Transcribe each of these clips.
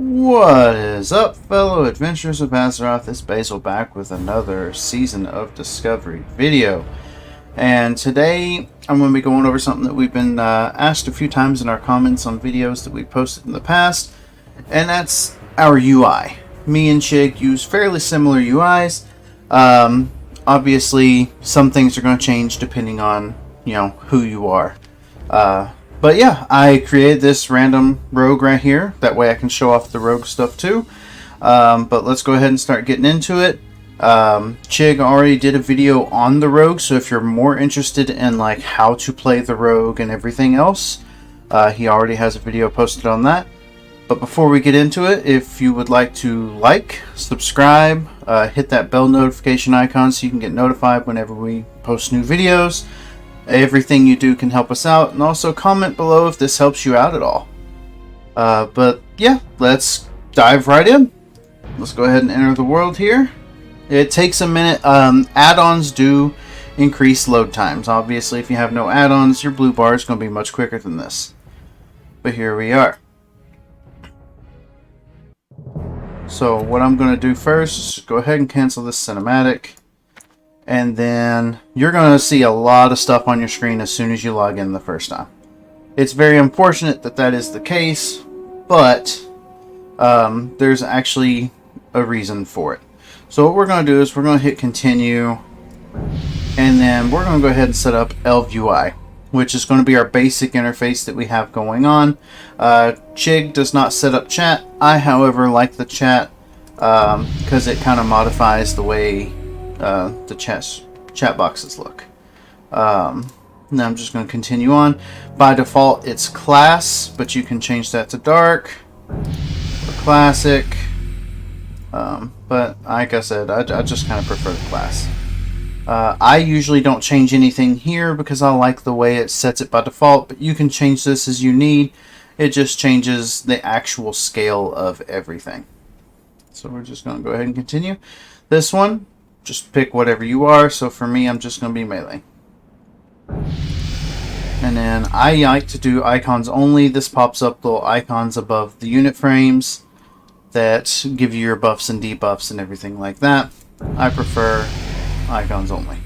What is up, fellow adventurers of Azeroth? It's Bazel back with another Season of Discovery video. And today I'm going to be going over something that we've been asked a few times in our comments on videos that we posted in the past. And that's our UI. Me and Chigg use fairly similar UIs. Obviously, some things are going to change depending on, who you are. But yeah, I created this random rogue right here. That way I can show off the rogue stuff too. But let's go ahead and start getting into it. Chigg already did a video on the rogue, so if you're more interested in like how to play the rogue and everything else, he already has a video posted on that. But before we get into it, if you would like to like, subscribe, hit that bell notification icon so you can get notified whenever we post new videos. Everything you do can help us out, and also comment below if this helps you out at all. But yeah, let's dive right in. Let's go ahead and enter the world here. It takes a minute. Add-ons do increase load times. Obviously, if you have no add-ons, your blue bar is going to be much quicker than this. But here we are. So what I'm going to do first is just go ahead and cancel this cinematic. And then you're going to see a lot of stuff on your screen as soon as you log in the first time. It's very unfortunate that that is the case, but there's actually a reason for it. So what we're going to do is we're going to hit continue, and then we're going to go ahead and set up ElvUI, which is going to be our basic interface that we have going on. Chigg does not set up chat. I, however, like the chat because it kind of modifies the way the chat boxes look. Now I'm just going to continue on. By default, it's class, but you can change that to dark or classic. But like I said, I just kind of prefer the class. I usually don't change anything here because I like the way it sets it by default, but you can change this as you need. It just changes the actual scale of everything. So we're just going to go ahead and continue. This one, just pick whatever you are. So for me, I'm just going to be melee. And then I like to do icons only. This pops up little icons above the unit frames that give you your buffs and debuffs and everything like that. I prefer icons only.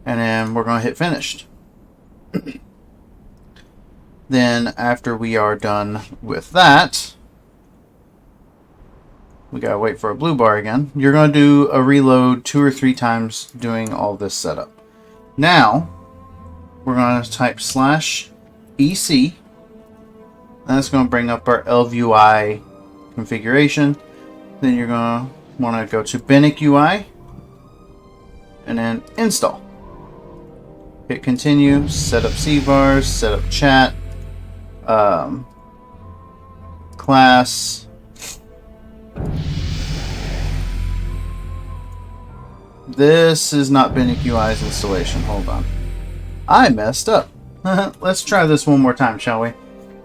And then we're going to hit finished. Then after we are done with that, we gotta wait for a blue bar again. You're gonna do a reload 2 or 3 times doing all this setup. Now, we're gonna type /EC. That's gonna bring up our ElvUI configuration. Then you're gonna wanna go to Binic UI and then install. Hit continue, set up C-bars, set up chat, class. This is not Binic UI's installation. Hold on. I messed up. Let's try this one more time, shall we?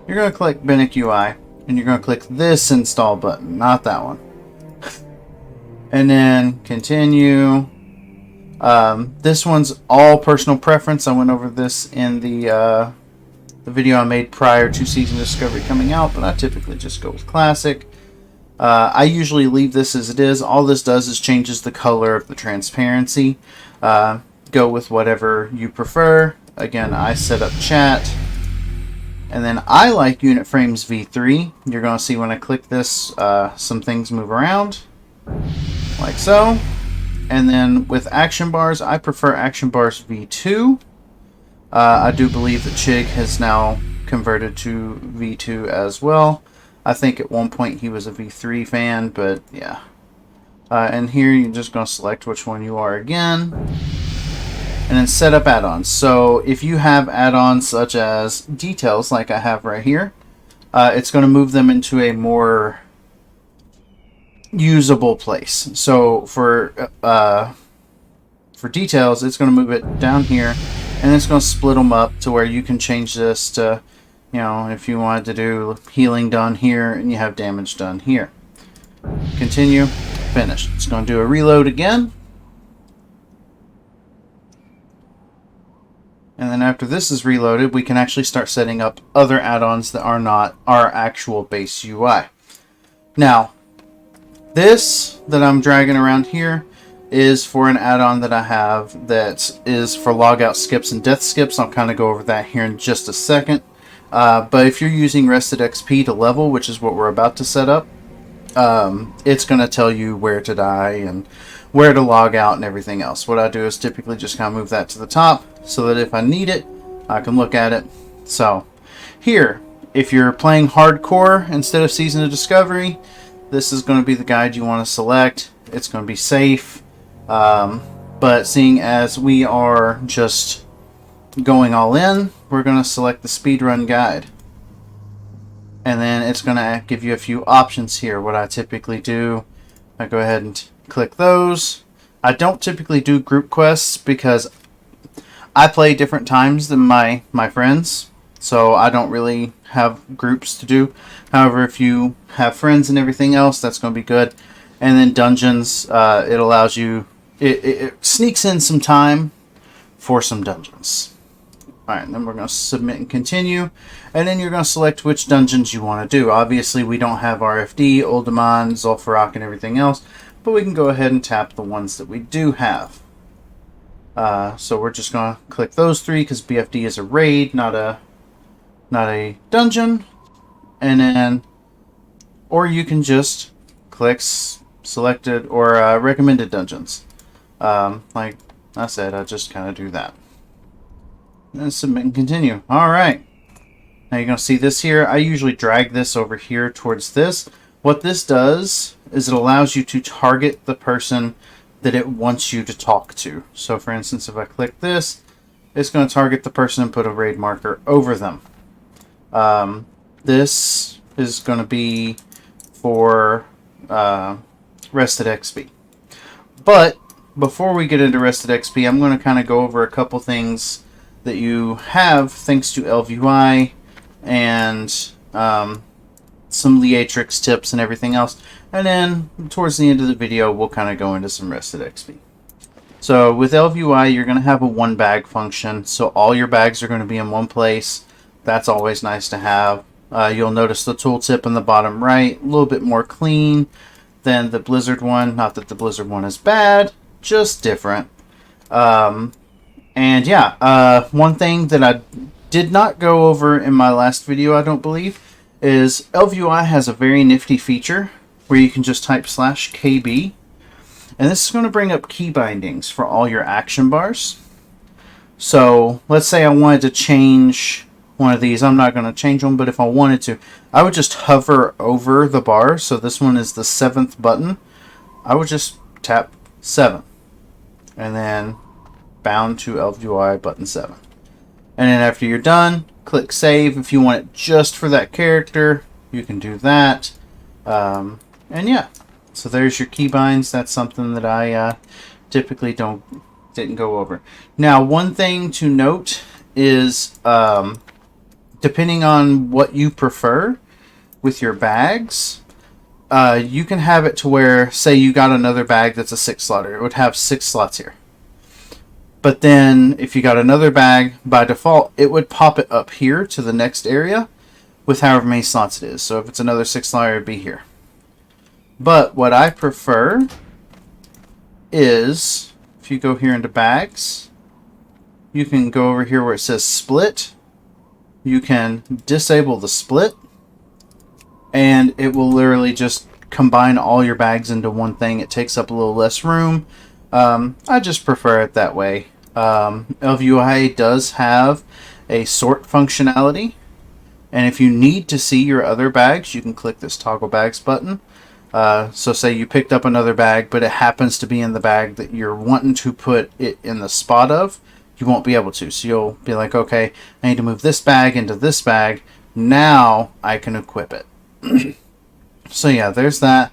You're going to click Binic UI, and you're going to click this install button, not that one. And then continue. This one's all personal preference. I went over this in the video I made prior to Season Discovery coming out, but I typically just go with Classic. I usually leave this as it is. All this does is changes the color of the transparency. Go with whatever you prefer. Again, I set up chat. And then I like unit frames V3. You're going to see when I click this, some things move around. Like so. And then with action bars, I prefer action bars V2. I do believe that Chigg has now converted to V2 as well. I think at one point he was a V3 fan, but yeah. And here you're just going to select which one you are again. And then set up add-ons. So if you have add-ons such as details like I have right here, it's going to move them into a more usable place. So for details, it's going to move it down here, and it's going to split them up to where you can change this to, if you wanted to do healing done here and you have damage done here. Continue, finished. It's going to do a reload again. And then after this is reloaded, we can actually start setting up other add-ons that are not our actual base UI. Now, this that I'm dragging around here is for an add-on that I have that is for logout skips and death skips. I'll kind of go over that here in just a second. But if you're using RestedXP to level, which is what we're about to set up, it's going to tell you where to die and where to log out and everything else. What I do is typically just kind of move that to the top so that if I need it, I can look at it. So here, if you're playing hardcore instead of Season of Discovery, this is going to be the guide you want to select. It's going to be safe. But seeing as we are just going all in, we're going to select the speedrun guide. And then it's going to give you a few options here. What I typically do, I go ahead and click those. I don't typically do group quests because I play different times than my friends. So I don't really have groups to do. However, if you have friends and everything else, that's going to be good. And then dungeons, it allows you, it sneaks in some time for some dungeons. Alright, and then we're going to submit and continue. And then you're going to select which dungeons you want to do. Obviously, we don't have RFD, Uldaman, Zul'Farrak, and everything else. But we can go ahead and tap the ones that we do have. So we're just going to click those three because BFD is a raid, not a dungeon. And then, or you can just click selected or recommended dungeons. Like I said, I just kind of do that. And submit and continue. Alright. Now you're going to see this here. I usually drag this over here towards this. What this does is it allows you to target the person that it wants you to talk to. So for instance, if I click this, it's going to target the person and put a raid marker over them. This is going to be for RestedXP. But before we get into RestedXP, I'm going to kind of go over a couple things that you have thanks to ElvUI and some Leatrix tips and everything else. And then towards the end of the video, we'll kind of go into some RestedXP. So with ElvUI, you're going to have a one bag function. So all your bags are going to be in one place. That's always nice to have. You'll notice the tooltip in the bottom right, a little bit more clean than the Blizzard one. Not that the Blizzard one is bad, just different. And yeah, one thing that I did not go over in my last video, I don't believe, is ElvUI has a very nifty feature where you can just type /KB. And this is going to bring up key bindings for all your action bars. So let's say I wanted to change one of these. I'm not going to change them, but if I wanted to, I would just hover over the bar. So this one is the 7th button. I would just tap 7. And then bound to ElvUI button 7. And then after you're done, click save. If you want it just for that character, you can do that. And yeah, so there's your keybinds. That's something that I typically didn't go over. Now, one thing to note is depending on what you prefer with your bags, you can have it to where, say you got another bag that's a 6-slotter. It would have 6 slots here. But then if you got another bag, by default, it would pop it up here to the next area with however many slots it is. So if it's another 6-slotter, it'd be here. But what I prefer is, if you go here into bags, you can go over here where it says split. You can disable the split, and it will literally just combine all your bags into one thing. It takes up a little less room. I just prefer it that way. ElvUI does have a sort functionality, and if you need to see your other bags, you can click this toggle bags button. So say you picked up another bag, but it happens to be in the bag that you're wanting to put it in the spot of, you won't be able to. So you'll be like, okay, I need to move this bag into this bag. Now I can equip it. So yeah, there's that.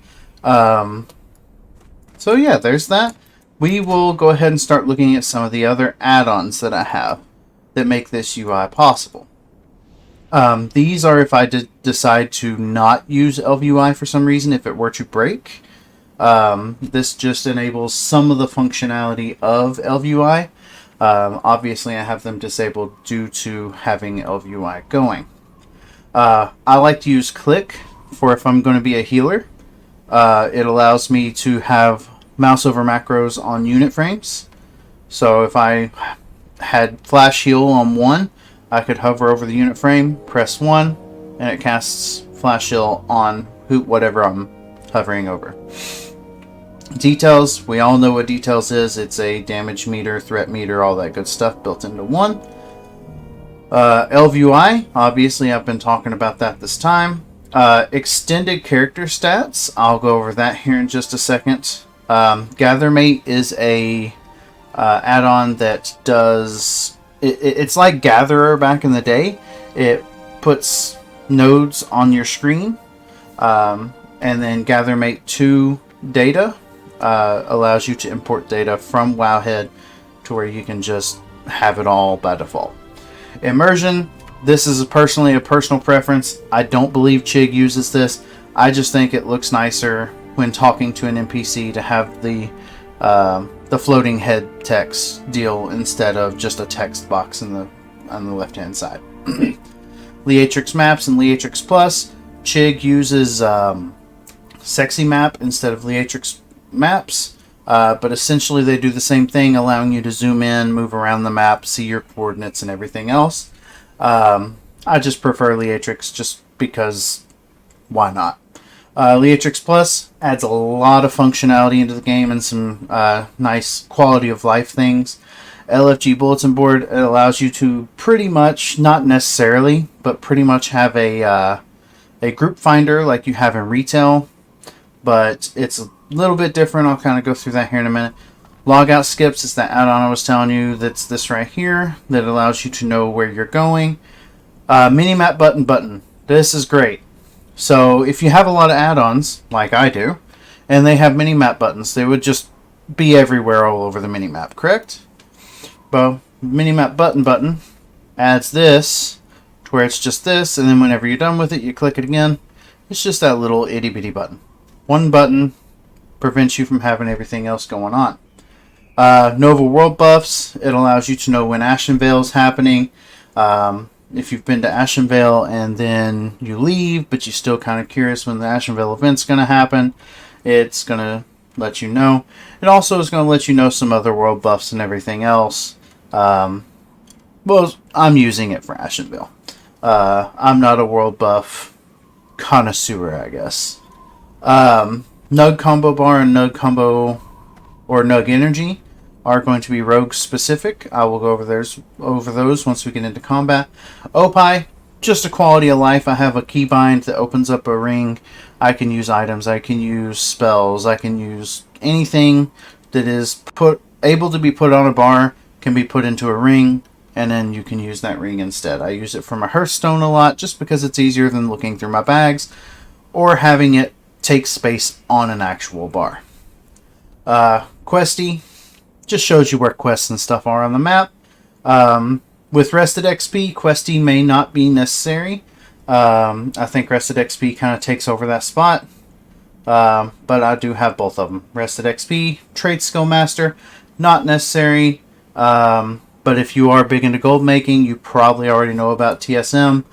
We will go ahead and start looking at some of the other add-ons that I have that make this UI possible. These are if I decide to not use ElvUI for some reason, if it were to break. This just enables some of the functionality of ElvUI. Obviously, I have them disabled due to having ElvUI going. I like to use Click for if I'm going to be a healer. It allows me to have mouse over macros on unit frames. So if I had flash heal on 1, I could hover over the unit frame, press 1, and it casts flash heal on whatever I'm hovering over. Details, we all know what details is. It's a damage meter, threat meter, all that good stuff built into one. ElvUI, obviously I've been talking about that this time. Extended character stats, I'll go over that here in just a second. Gathermate is a add-on that does... It's like Gatherer back in the day. It puts nodes on your screen, and then Gathermate 2 data allows you to import data from Wowhead to where you can just have it all by default. Immersion, this is personally a personal preference. I don't believe Chigg uses this. I just think it looks nicer when talking to an NPC to have the floating head text deal instead of just a text box on the left hand side. Leatrix maps and Leatrix Plus. Chigg uses Sexy Map instead of Leatrix maps, but essentially they do the same thing, allowing you to zoom in, move around the map, see your coordinates and everything else. I just prefer Leatrix just because why not? Leatrix Plus adds a lot of functionality into the game and some nice quality of life things. LFG Bulletin Board, it allows you to pretty much, not necessarily, but pretty much have a group finder like you have in retail, but it's a little bit different. I'll kind of go through that here in a minute. Logout Skips is that add-on I was telling you. That's this right here that allows you to know where you're going. Minimap button. This is great. So if you have a lot of add-ons, like I do, and they have minimap buttons, they would just be everywhere all over the minimap, correct? Well, minimap button adds this to where it's just this, and then whenever you're done with it, you click it again. It's just that little itty-bitty button. One button prevents you from having everything else going on. Nova World Buffs, it allows you to know when Ashenvale is happening. If you've been to Ashenvale and then you leave, but you're still kind of curious when the Ashenvale event's going to happen, it's going to let you know. It also is going to let you know some other world buffs and everything else. Well, I'm using it for Ashenvale. I'm not a world buff connoisseur, I guess. Nug Combo Bar and Nug Combo or Nug Energy are going to be rogue specific. I will go over those once we get into combat. Opie, just a quality of life. I have a keybind that opens up a ring. I can use items. I can use spells. I can use anything that is able to be put on a bar can be put into a ring, and then you can use that ring instead. I use it for my Hearthstone a lot just because it's easier than looking through my bags or having it take space on an actual bar. Questy just shows you where quests and stuff are on the map. With RestedXP, Questy may not be necessary. I think RestedXP kind of takes over that spot. But I do have both of them. RestedXP, Trade Skill Master, not necessary. But if you are big into gold making, you probably already know about TSM.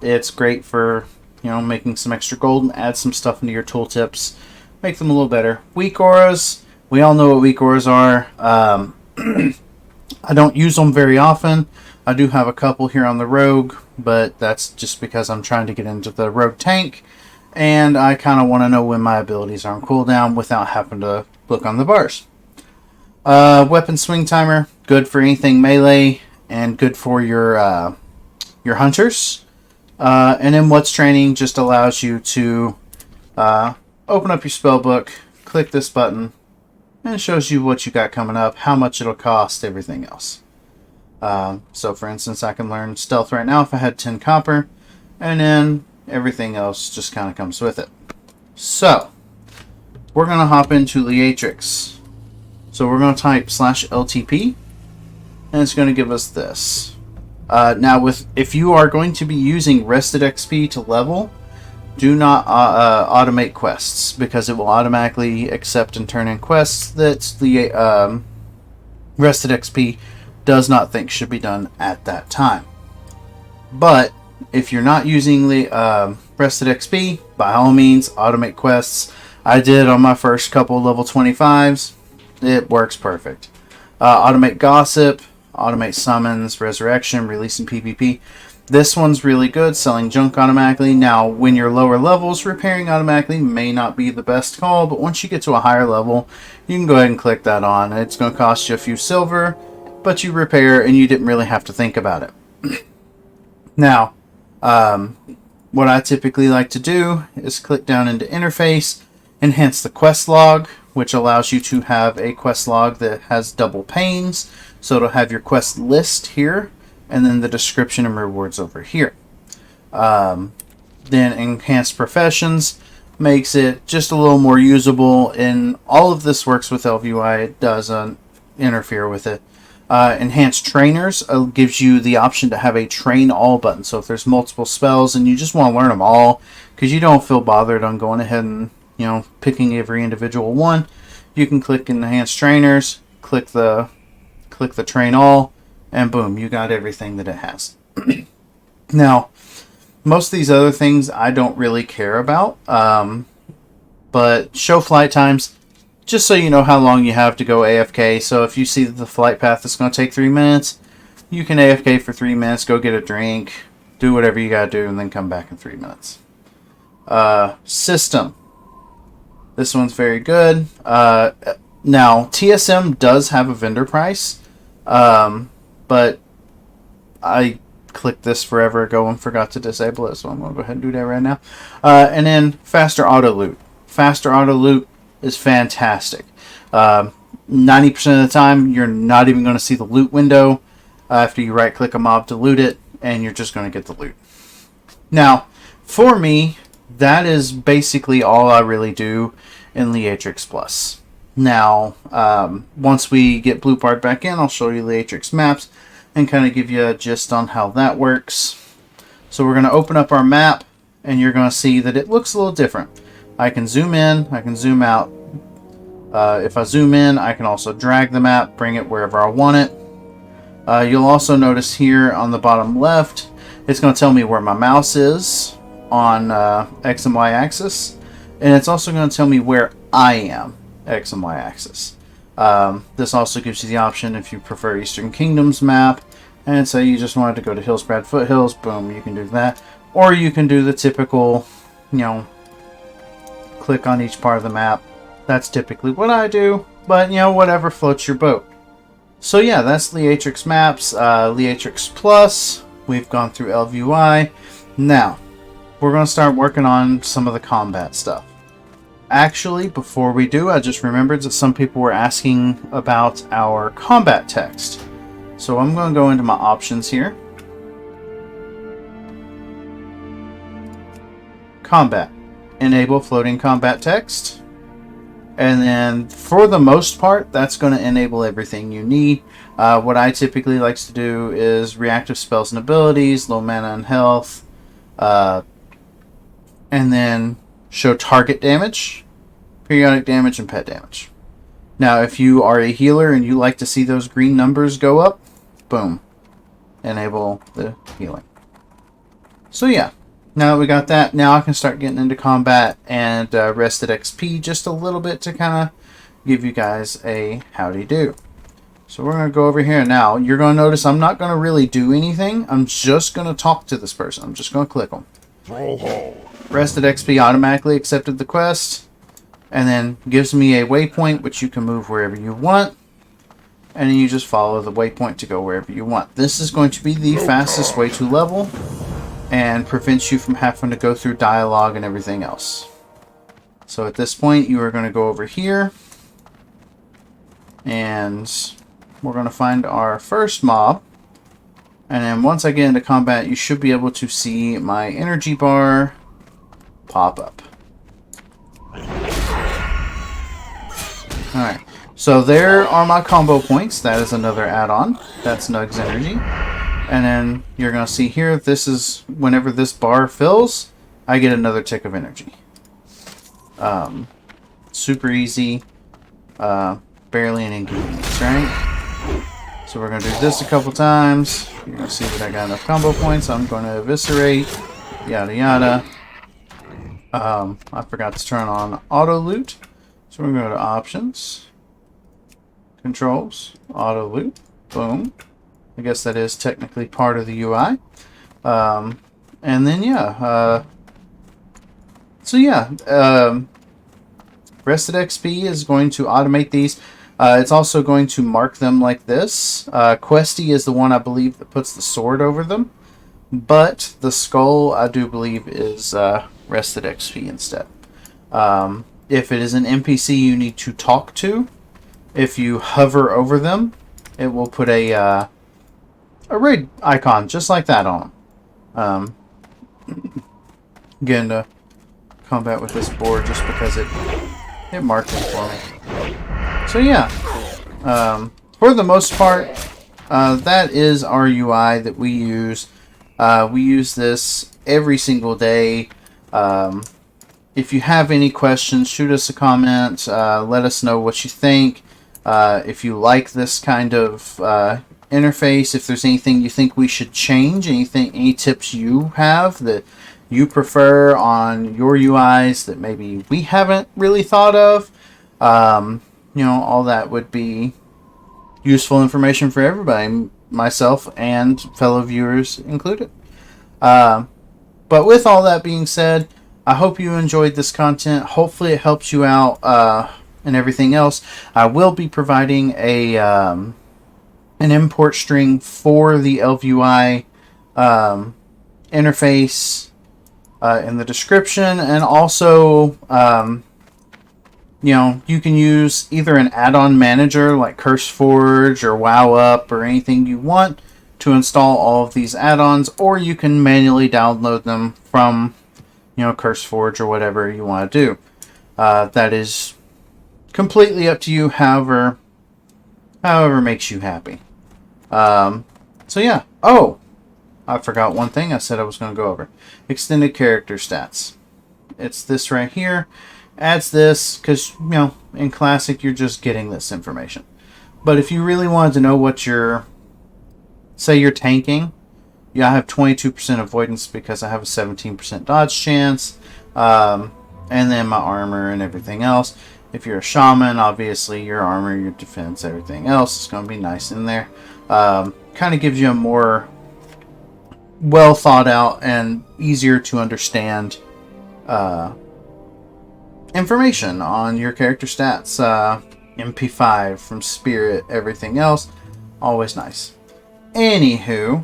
It's great for making some extra gold and add some stuff into your tooltips. Make them a little better. Weak auras. We all know what weak auras are. I don't use them very often. I do have a couple here on the rogue, but that's just because I'm trying to get into the rogue tank, and I kind of want to know when my abilities are on cooldown without having to look on the bars. Weapon swing timer, good for anything melee, and good for your hunters. And then what's training just allows you to open up your spell book, click this button, and it shows you what you got coming up, how much it'll cost, everything else. So for instance, I can learn stealth right now if I had 10 copper, and then everything else just kind of comes with it. So we're going to hop into Leatrix. So we're going to type /LTP, and it's going to give us this. Now, if you are going to be using RestedXP to level, do not automate quests, because it will automatically accept and turn in quests that the RestedXP does not think should be done at that time. But if you're not using the RestedXP, by all means, automate quests. I did on my first couple level 25s. It works perfect. Automate gossip, automate summons, resurrection, releasing PvP. This one's really good, selling junk automatically. Now, when you're lower levels, repairing automatically may not be the best call, but once you get to a higher level, you can go ahead and click that on. It's going to cost you a few silver, but you repair and you didn't really have to think about it. Now, what I typically like to do is click down into interface, enhance the quest log, which allows you to have a quest log that has double panes. So it'll have your quest list here, and then the description and rewards over here. Then enhanced professions makes it just a little more usable, and all of this works with ElvUI. It doesn't interfere with it. Enhanced trainers gives you the option to have a train all button. So if there's multiple spells and you just want to learn them all, because you don't feel bothered on going ahead and picking every individual one, you can click enhanced trainers, click the train all, and boom, you got everything that it has. Now, most of these other things I don't really care about, but show flight times, just so you know how long you have to go AFK. So if you see that the flight path is going to take 3 minutes, you can AFK for 3 minutes, go get a drink, do whatever you got to do, and then come back in 3 minutes. System. This one's very good. Now, TSM does have a vendor price, but I clicked this forever ago and forgot to disable it, so I'm going to go ahead and do that right now. And then faster auto loot. Faster auto loot is fantastic. 90% of the time, you're not even going to see the loot window after you right click a mob to loot it, and you're just going to get the loot. Now, for me, that is basically all I really do in Leatrix Plus. Now, once we get Blue Part back in, I'll show you Leatrix maps and kind of give you a gist on how that works. So we're going to open up our map, and you're going to see that it looks a little different. I can zoom in, I can zoom out. If I zoom in, I can also drag the map, bring it wherever I want it. You'll also notice here on the bottom left, it's going to tell me where my mouse is on X and Y axis, and it's also going to tell me where I am, X and Y axis. This also gives you the option if you prefer Eastern Kingdoms map, and say you just wanted to go to Hillsbrad Foothills, boom, you can do that. Or you can do the typical, click on each part of the map. That's typically what I do, but whatever floats your boat. So yeah, that's Leatrix maps, Leatrix Plus. We've gone through ElvUI. Now, we're going to start working on some of the combat stuff. Actually, before we do, I just remembered that some people were asking about our combat text. So I'm going to go into my options here. Combat. Enable floating combat text. And then for the most part, that's going to enable everything you need. What I typically like to do is reactive spells and abilities, low mana and health, and then show target damage, periodic damage, and pet damage. Now, if you are a healer and you like to see those green numbers go up, boom, enable the healing. So yeah. Now that we got that, now I can start getting into combat and RestedXP just a little bit to kind of give you guys a howdy do. So we're going to go over here now. You're going to notice I'm not going to really do anything. I'm just going to talk to this person. I'm just going to click them. RestedXP automatically accepted the quest, and then gives me a waypoint which you can move wherever you want. And then you just follow the waypoint to go wherever you want. This is going to be the fastest way to level, and prevents you from having to go through dialogue and everything else. So at this point, you are going to go over here, and we're going to find our first mob. And then once I get into combat, you should be able to see my energy bar pop up. Alright, so there are my combo points. That is another add-on. That's Nug's energy. And then you're going to see here, this is whenever this bar fills, I get another tick of energy. Super easy. Barely an inconvenience, right? So we're going to do this a couple times. You're going to see that I got enough combo points. I'm going to eviscerate, yada yada. I forgot to turn on auto loot. So we're going to go to options, controls, auto loot, boom. I guess that is technically part of the UI. And then yeah, so yeah, RestedXP is going to automate these. It's also going to mark them like this. Questy is the one I believe that puts the sword over them, but the skull I do believe is RestedXP instead. If it is an NPC you need to talk to, if you hover over them, it will put a raid icon just like that on them. Getting to combat with this board just because it marked it for me. So yeah, for the most part, that is our UI that we use. We use this every single day. If you have any questions, shoot us a comment. Let us know what you think. If you like this kind of interface, if there's anything you think we should change, any tips you have that you prefer on your UIs that maybe we haven't really thought of, you know, all that would be useful information for everybody, myself and fellow viewers included. But with all that being said, I hope you enjoyed this content. Hopefully it helps you out and everything else. I will be providing an import string for the ElvUI interface in the description, and also you know, you can use either an add-on manager like CurseForge or WoWUp or anything you want to install all of these add-ons, or you can manually download them from, you know, CurseForge or whatever you want to do. That is completely up to you, however makes you happy. So yeah. Oh, I forgot one thing I said I was going to go over. Extended character stats. It's this right here. Adds this because, you know, in Classic you're just getting this information. But if you really wanted to know what you're, say you're tanking, yeah, I have 22% avoidance because I have a 17% dodge chance, and then my armor and everything else. If you're a shaman, obviously your armor, your defense, everything else is going to be nice in there. Kind of gives you a more well thought out and easier to understand information on your character stats. MP5 from Spirit, everything else, always nice. Anywho,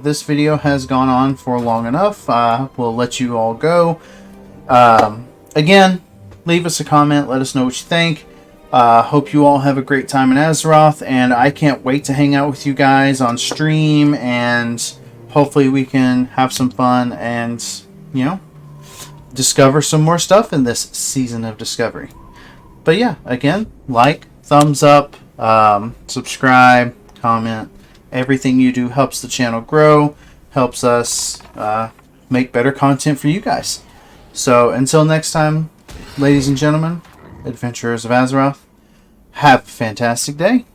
this video has gone on for long enough. We'll let you all go. Again, leave us a comment, let us know what you think. Hope you all have a great time in Azeroth, and I can't wait to hang out with you guys on stream, and hopefully we can have some fun and, you know, discover some more stuff in this season of Discovery. But yeah, again, like, thumbs up, subscribe, comment. Everything you do helps the channel grow, helps us make better content for you guys. So until next time, ladies and gentlemen, adventurers of Azeroth, have a fantastic day.